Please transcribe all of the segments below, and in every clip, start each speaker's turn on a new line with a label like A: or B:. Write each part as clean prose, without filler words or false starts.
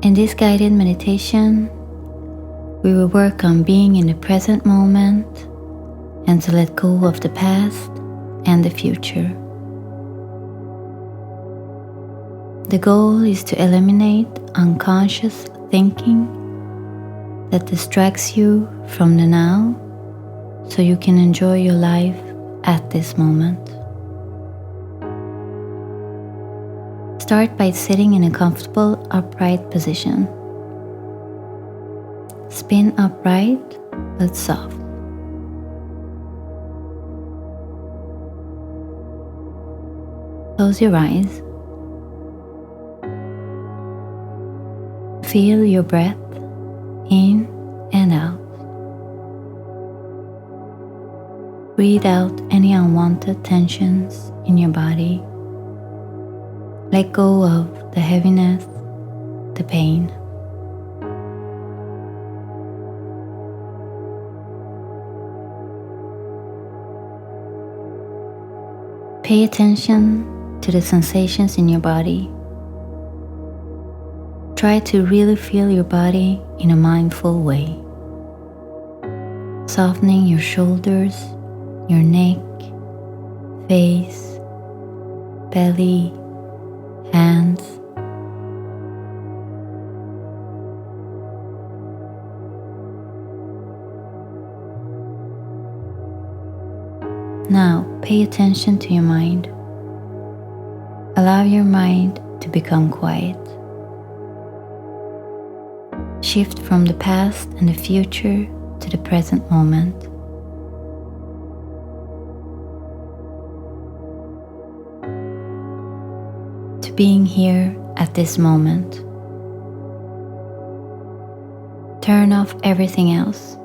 A: In this guided meditation, we will work on being in the present moment and to let go of the past and the future. The goal is to eliminate unconscious thinking that distracts you from the now so you can enjoy your life at this moment. Start by sitting in a comfortable upright position. Spin upright but soft. Close your eyes. Feel your breath in and out. Breathe out any unwanted tensions in your body. Let go of the heaviness, the pain. Pay attention to the sensations in your body. Try to really feel your body in a mindful way. Softening your shoulders, your neck, face, belly, hands. Now pay attention to your mind. Allow your mind to become quiet. Shift from the past and the future to the present moment. To being here at this moment. Turn off everything else.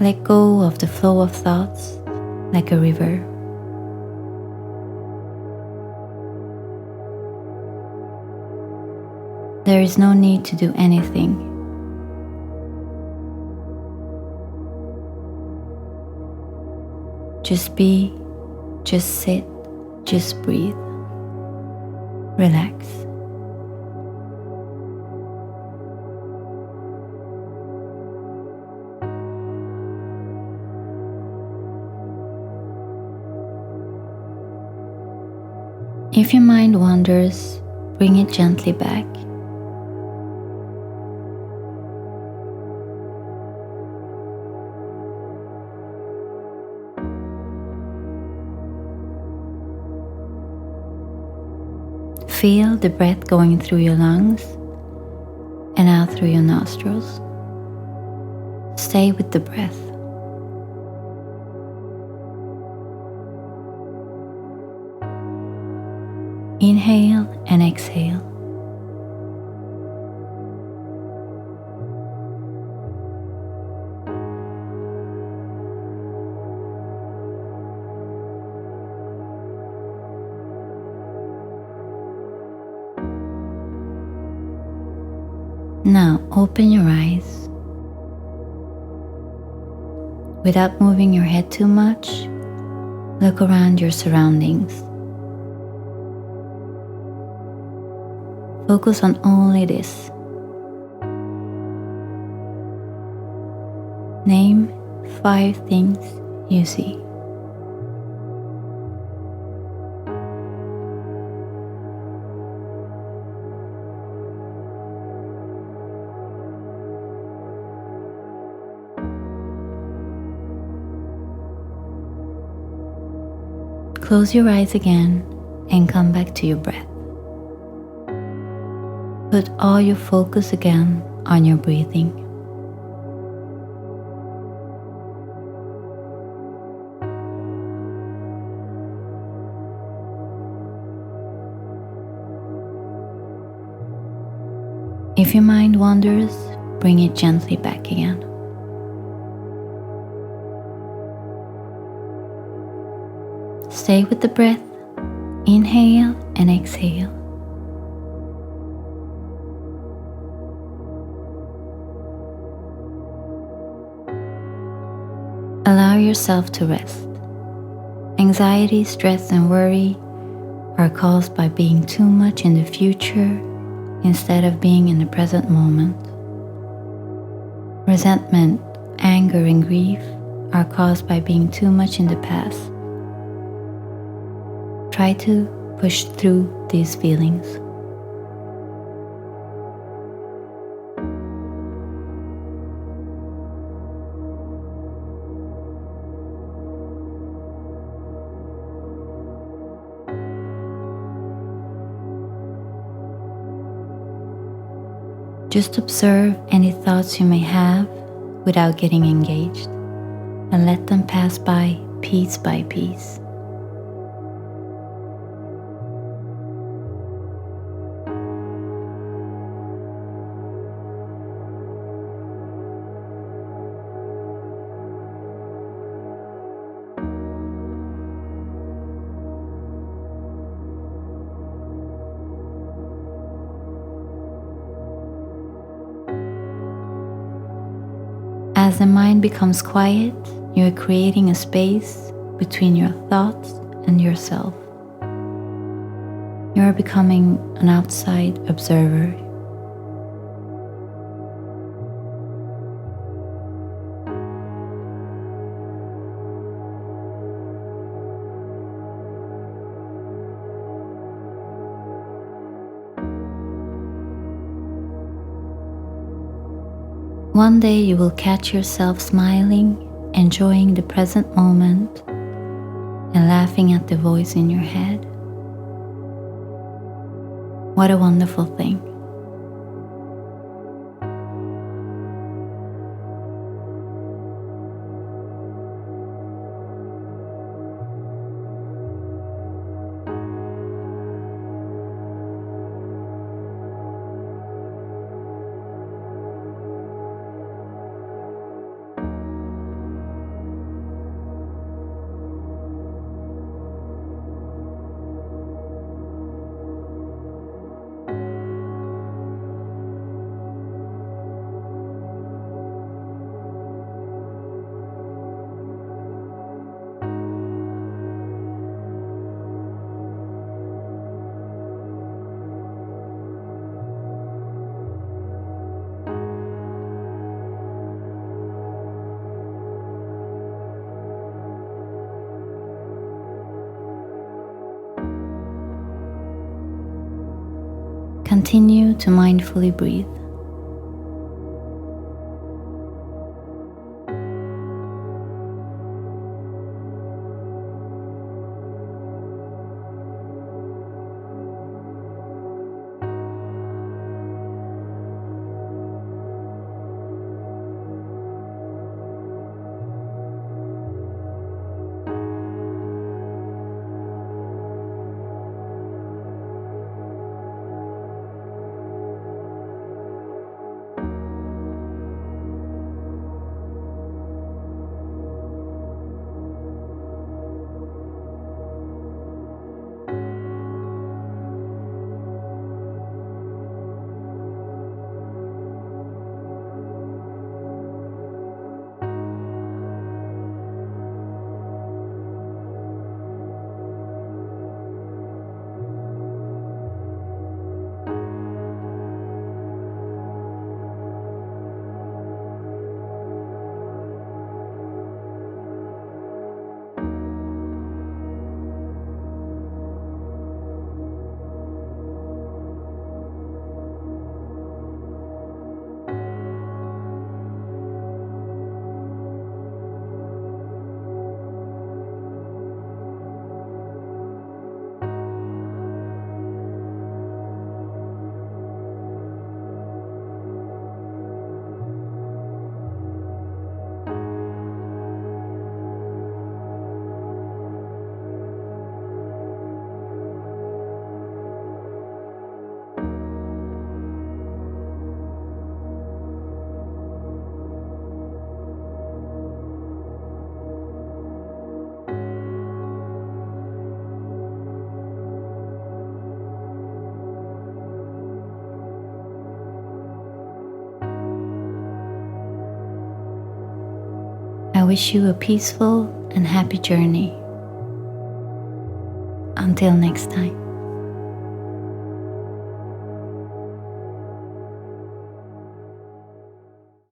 A: Let go of the flow of thoughts like a river. There is no need to do anything. Just be, just sit, just breathe. Relax. If your mind wanders, bring it gently back. Feel the breath going through your lungs and out through your nostrils. Stay with the breath. Inhale and exhale. Now open your eyes. Without moving your head too much, look around your surroundings. Focus on only this. Name 5 things you see. Close your eyes again and come back to your breath. Put all your focus again on your breathing. If your mind wanders, bring it gently back again. Stay with the breath. Inhale and exhale. Allow yourself to rest Anxiety, stress, and worry are caused by being too much in the future instead of being in the present moment. Resentment, anger, and grief are caused by being too much in the past. Try to push through these feelings. Just observe any thoughts you may have without getting engaged, and let them pass by piece by piece. As the mind becomes quiet, you are creating a space between your thoughts and yourself. You are becoming an outside observer. One day you will catch yourself smiling, enjoying the present moment, and laughing at the voice in your head. What a wonderful thing. Continue to mindfully breathe. I wish you a peaceful and happy journey. Until next time.